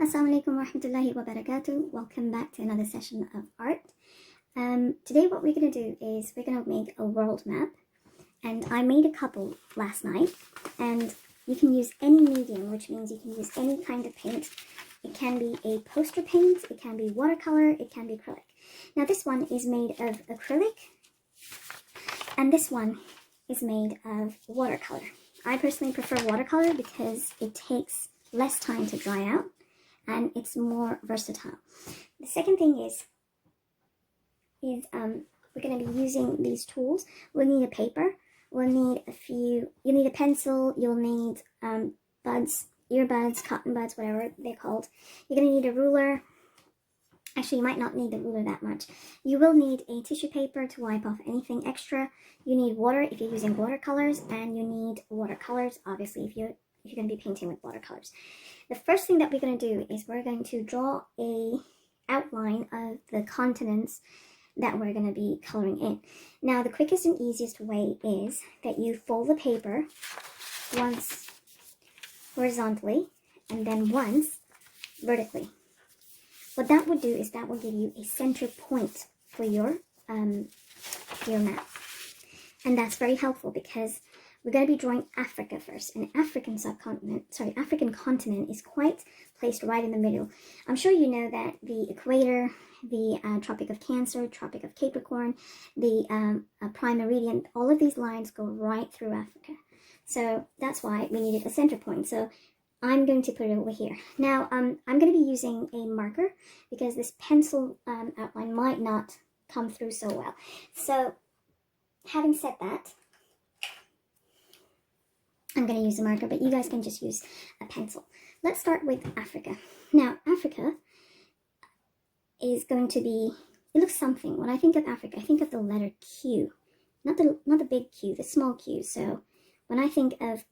Assalamualaikum warahmatullahi wabarakatuh. Welcome back to another session of art. Today what we're going to do is we're going to make a world map, and I made a couple last night, and you can use any medium, which means you can use any kind of paint. It can be a poster paint, it can be watercolor, it can be acrylic. Now this one is made of acrylic, and this one is made of watercolor. I personally prefer watercolor because it takes less time to dry out and it's more versatile. The second thing is we're going to be using these tools. We'll need a paper, we'll need you'll need a pencil, you'll need buds, earbuds, cotton buds, whatever they're called. You're going to need a ruler. Actually, you might not need the ruler that much. You will need a tissue paper to wipe off anything extra. You need water if you're using watercolors, and you need watercolors, obviously, if you're going to be painting with watercolors. The first thing that we're going to do is we're going to draw a outline of the continents that we're going to be coloring in. Now, the quickest and easiest way is that you fold the paper once horizontally and then once vertically. What that would do is that will give you a center point for your map. And that's very helpful because we're going to be drawing Africa first. And African continent is quite placed right in the middle. I'm sure you know that the equator, the Tropic of Cancer, Tropic of Capricorn, the Prime Meridian, all of these lines go right through Africa. So that's why we needed a center point. So I'm going to put it over here. Now, I'm going to be using a marker because this pencil outline might not come through so well. So, having said that, I'm going to use a marker, but you guys can just use a pencil. Let's start with Africa. Now, Africa is going to be, it looks something. When I think of Africa, I think of the letter Q. Not the big Q, the small Q. So, when I think of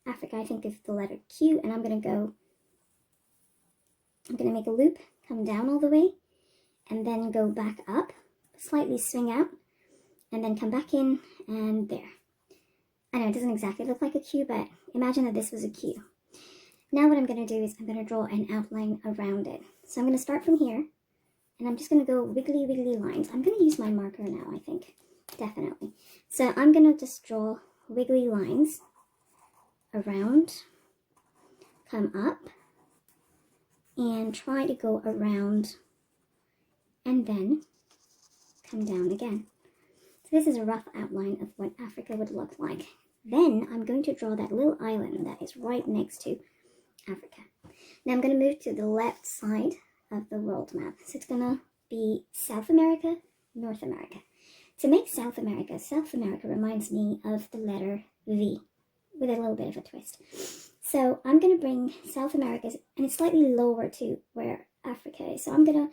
Africa, I think of the letter Q, and I'm going to make a loop, come down all the way, and then go back up, slightly swing out, and then come back in, and there. I know it doesn't exactly look like a Q, but imagine that this was a Q. Now what I'm going to do is I'm going to draw an outline around it. So I'm going to start from here, and I'm just going to go wiggly, wiggly lines. I'm going to use my marker now, I think, definitely. So I'm going to just draw wiggly lines around, come up, and try to go around, and then come down again. So this is a rough outline of what Africa would look like. Then I'm going to draw that little island that is right next to Africa. Now I'm going to move to the left side of the world map. So it's going to be South America, North America. To make South America reminds me of the letter V, with a little bit of a twist. So I'm going to bring South America, and it's slightly lower to where Africa is. So I'm gonna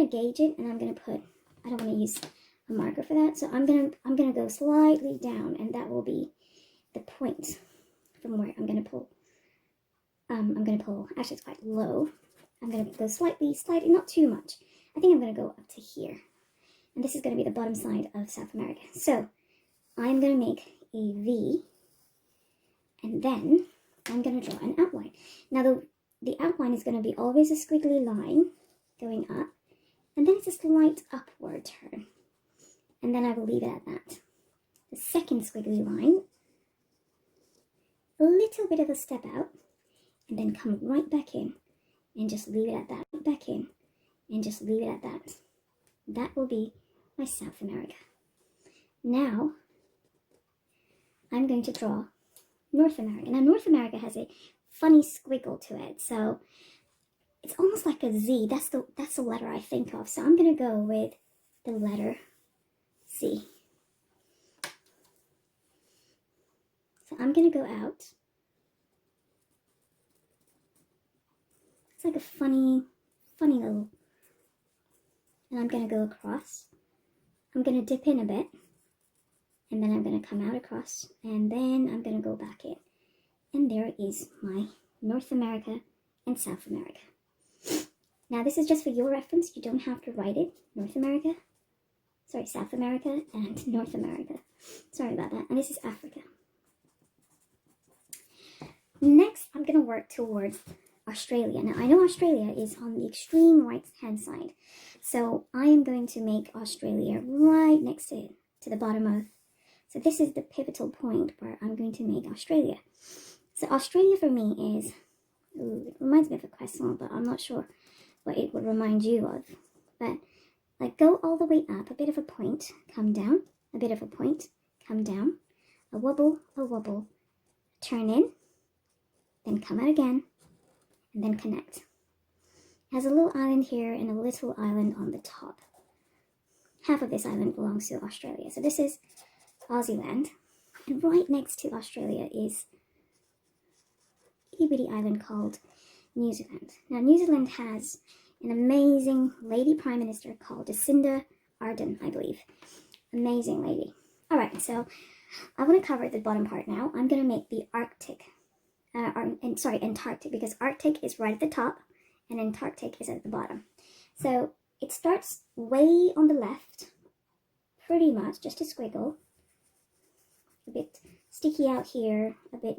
gauge it, and I'm gonna put, I don't want to use a marker for that, so I'm gonna go slightly down, and that will be the point from where I'm gonna pull. Actually it's quite low. I'm gonna go slightly, not too much. I think I'm gonna go up to here, and this is gonna be the bottom side of South America. So I'm gonna make a V. And then I'm going to draw an outline. Now the outline is going to be always a squiggly line going up. And then it's a slight upward turn. And then I will leave it at that. The second squiggly line, a little bit of a step out. And then come right back in. And just leave it at that. Back in. And just leave it at that. That will be my South America. Now, I'm going to draw North America. Now, North America has a funny squiggle to it, so it's almost like a Z. That's the letter I think of. So I'm going to go with the letter Z. So I'm going to go out. It's like a funny little, and I'm going to go across. I'm going to dip in a bit. And then I'm going to come out across, and then I'm going to go back in. And there is my North America and South America. Now, this is just for your reference. You don't have to write it. South America and North America. Sorry about that. And this is Africa. Next, I'm going to work towards Australia. Now, I know Australia is on the extreme right-hand side, so I am going to make Australia right next to the bottom of. So this is the pivotal point where I'm going to make Australia. So Australia for me is, ooh, it reminds me of a croissant, but I'm not sure what it would remind you of. But like go all the way up, a bit of a point, come down, a bit of a point, come down, a wobble, turn in, then come out again, and then connect. It has a little island here and a little island on the top. Half of this island belongs to Australia. So this is Aussie land. And right next to Australia is a itty-bitty island called New Zealand. Now, New Zealand has an amazing lady prime minister called Jacinda Ardern, I believe. Amazing lady. All right, so I want to cover the bottom part now. I'm going to make the Antarctic, because Arctic is right at the top and Antarctic is at the bottom. So it starts way on the left, pretty much, just a squiggle. A bit sticky out here, a bit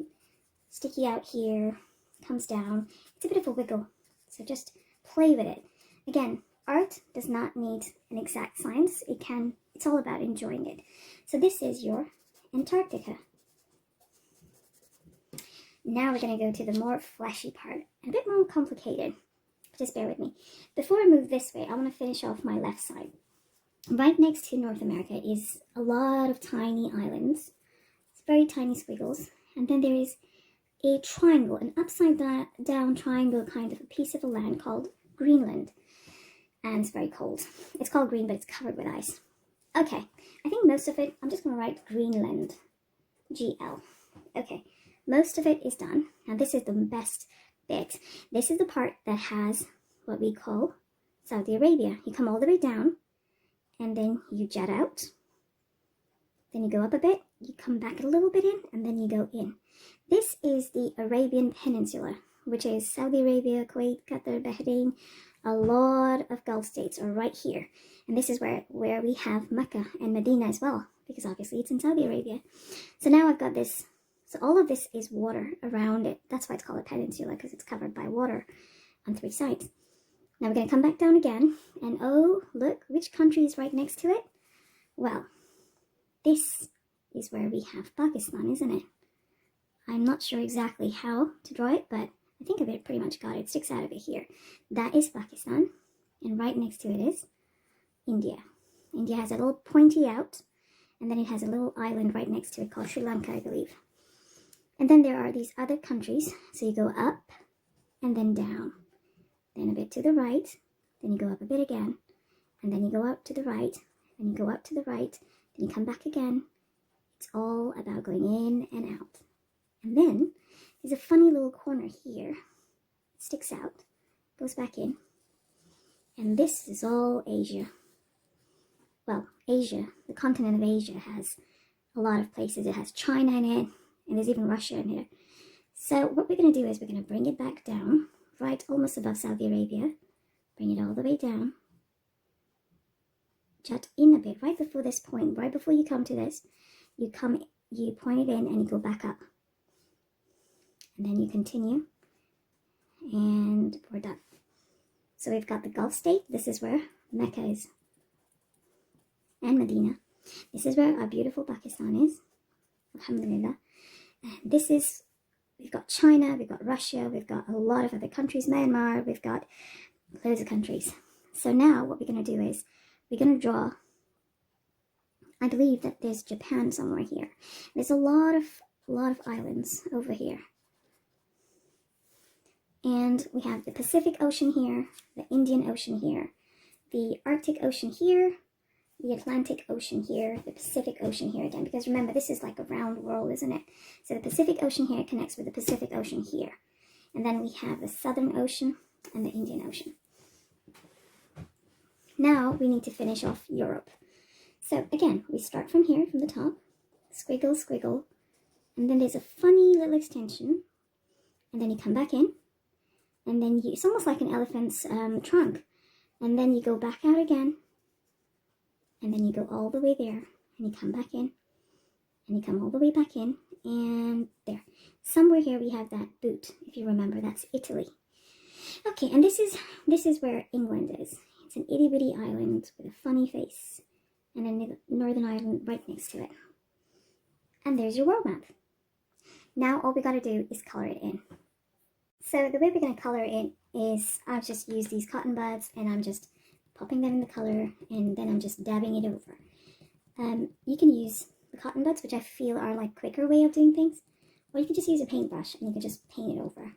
sticky out here, comes down. It's a bit of a wiggle, so just play with it. Again, art does not need an exact science. It's all about enjoying it. So this is your Antarctica. Now we're going to go to the more fleshy part, and a bit more complicated. Just bear with me. Before I move this way, I want to finish off my left side. Right next to North America is a lot of tiny islands. It's very tiny squiggles. And then there is a triangle, an upside down triangle kind of a piece of a land called Greenland. And it's very cold. It's called green, but it's covered with ice. Okay, I think most of it, I'm just going to write Greenland. GL. Okay, most of it is done. Now this is the best bit. This is the part that has what we call Saudi Arabia. You come all the way down, and then you jet out. Then you go up a bit, you come back a little bit in, and then you go in. This is the Arabian Peninsula, which is Saudi Arabia, Kuwait, Qatar, Bahrain. A lot of Gulf states are right here. And this is where we have Mecca and Medina as well, because obviously it's in Saudi Arabia. So now I've got this. So all of this is water around it. That's why it's called a peninsula, because it's covered by water on 3 sides. Now we're going to come back down again. And oh, look, which country is right next to it? Well, this is where we have Pakistan, isn't it? I'm not sure exactly how to draw it, but I think I've pretty much got it. It sticks out of it here. That is Pakistan. And right next to it is India. India has a little pointy out, and then it has a little island right next to it called Sri Lanka, I believe. And then there are these other countries. So you go up and then down. Then a bit to the right. Then you go up a bit again. And then you go up to the right. Then you go up to the right. Then you come back again. It's all about going in and out. And then there's a funny little corner here. It sticks out. Goes back in. And this is all Asia. Well, Asia, the continent of Asia has a lot of places. It has China in it. And there's even Russia in here. So what we're going to do is we're going to bring it back down, right almost above Saudi Arabia. Bring it all the way down. Jut in a bit, right before this point, right before you come to this. You point it in and you go back up. And then you continue. And we're done. So we've got the Gulf state. This is where Mecca is. And Medina. This is where our beautiful Pakistan is. Alhamdulillah. And this is, we've got China, we've got Russia, we've got a lot of other countries, Myanmar, we've got loads of countries. So now what we're going to do is, we're going to draw, I believe that there's Japan somewhere here. There's a lot of islands over here. And we have the Pacific Ocean here, the Indian Ocean here, the Arctic Ocean here, the Atlantic Ocean here, the Pacific Ocean here again, because remember, this is like a round world, isn't it? So the Pacific Ocean here connects with the Pacific Ocean here. And then we have the Southern Ocean and the Indian Ocean. Now we need to finish off Europe. So again, we start from here, from the top, squiggle, squiggle, and then there's a funny little extension, and then you come back in, and then it's almost like an elephant's trunk, and then you go back out again, and then you go all the way there, and you come back in, and you come all the way back in, and there. Somewhere here we have that boot, if you remember, that's Italy. Okay, and this is where England is. It's an itty bitty island with a funny face, and a northern island right next to it. And there's your world map. Now all we gotta do is color it in. So the way we're gonna color it is I've just used these cotton buds and I'm just popping them in the color and then I'm just dabbing it over. You can use the cotton buds, which I feel are like quicker way of doing things, or you can just use a paintbrush and you can just paint it over.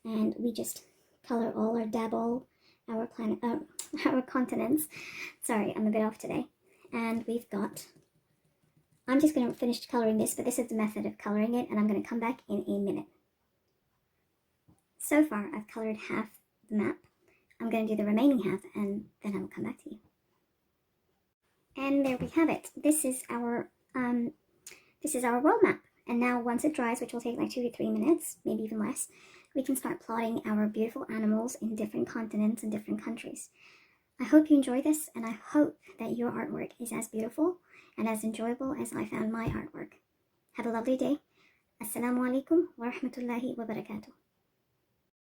And we just color all or dab all our planet, our continents. Sorry, I'm a bit off today. And we've got, I'm just going to finish coloring this, but this is the method of coloring it, and I'm going to come back in a minute. So far, I've colored half the map. I'm going to do the remaining half, and then I will come back to you. And there we have it. This is our world map. And now once it dries, which will take like 2 to 3 minutes, maybe even less, we can start plotting our beautiful animals in different continents and different countries. I hope you enjoy this, and I hope that your artwork is as beautiful and as enjoyable as I found my artwork. Have a lovely day. Assalamu alaikum wa rahmatullahi wa barakatuh.